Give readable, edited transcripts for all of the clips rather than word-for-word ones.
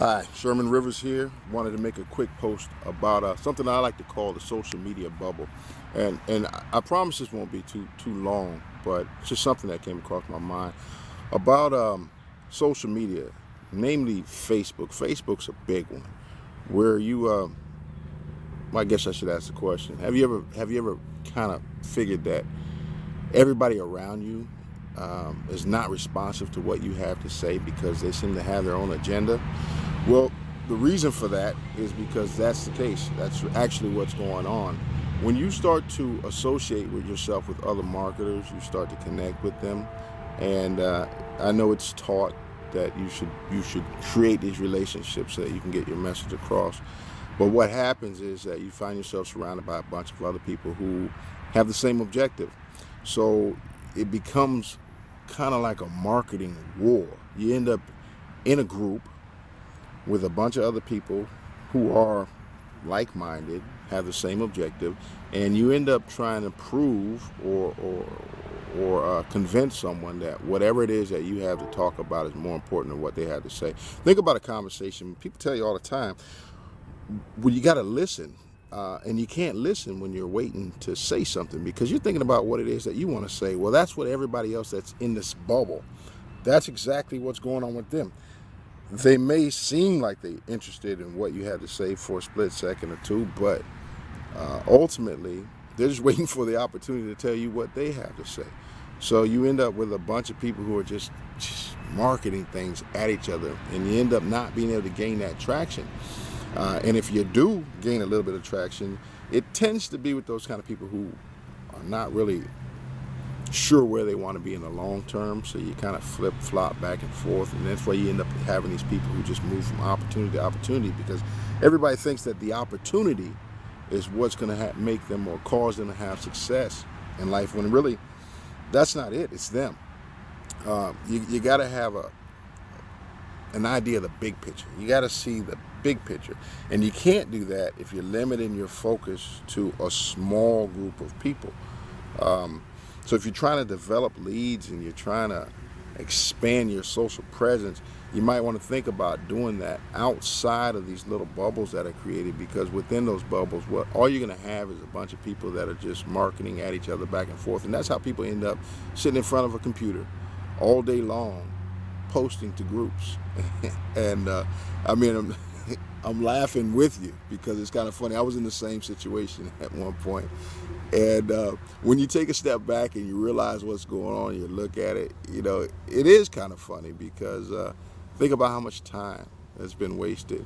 Hi, Sherman Rivers here. Wanted to make a quick post about something I like to call the social media bubble, and I promise this won't be too long, but it's just something that came across my mind about social media, namely Facebook. Facebook's a big one, where I guess I should ask the question: Have you ever kind of figured that everybody around you is not responsive to what you have to say because they seem to have their own agenda? Well, the reason for that is because that's the case. That's actually what's going on. When you start to associate with yourself with other marketers, you start to connect with them, and I know it's taught that you should create these relationships so that you can get your message across. But what happens is that you find yourself surrounded by a bunch of other people who have the same objective. So it becomes kind of like a marketing war. You end up in a group with a bunch of other people who are like-minded, have the same objective, and you end up trying to prove or convince someone that whatever it is that you have to talk about is more important than what they have to say. Think about a conversation. People tell you all the time, well, you got to listen. And you can't listen when you're waiting to say something because you're thinking about what it is that you want to say. Well, that's what everybody else that's in this bubble, that's exactly what's going on with them. They may seem like they're interested in what you have to say for a split second or two, but ultimately, they're just waiting for the opportunity to tell you what they have to say. So you end up with a bunch of people who are just marketing things at each other, and you end up not being able to gain that traction. And if you do gain a little bit of traction, it tends to be with those kind of people who are not really sure where they want to be in the long term. So you kind of flip flop back and forth, and that's why you end up having these people who just move from opportunity to opportunity because everybody thinks that the opportunity is what's going to make them or cause them to have success in life, when really that's not it. It's them. You got to have an idea of the big picture. You got to see the big picture, and you can't do that if you're limiting your focus to a small group of people. So if you're trying to develop leads and you're trying to expand your social presence, you might want to think about doing that outside of these little bubbles that are created, because within those bubbles, all you're going to have is a bunch of people that are just marketing at each other back and forth, and that's how people end up sitting in front of a computer all day long posting to groups. And I mean, I'm laughing with you because it's kind of funny. I was in the same situation at one point. And when you take a step back and you realize what's going on, you look at it, it is kind of funny because think about how much time has been wasted.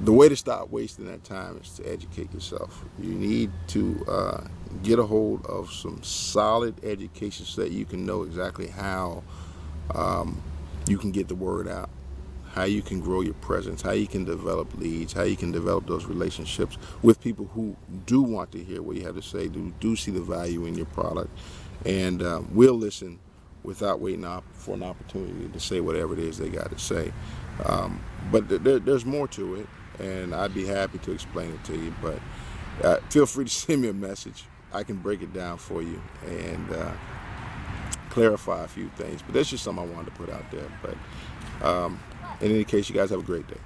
The way to stop wasting that time is to educate yourself. You need to get a hold of some solid education so that you can know exactly how you can get the word out, how you can grow your presence, how you can develop leads, how you can develop those relationships with people who do want to hear what you have to say, do see the value in your product, and will listen without waiting for an opportunity to say whatever it is they got to say. But there's more to it, and I'd be happy to explain it to you. But feel free to send me a message. I can break it down for you and clarify a few things. But that's just something I wanted to put out there. But in any case, you guys have a great day.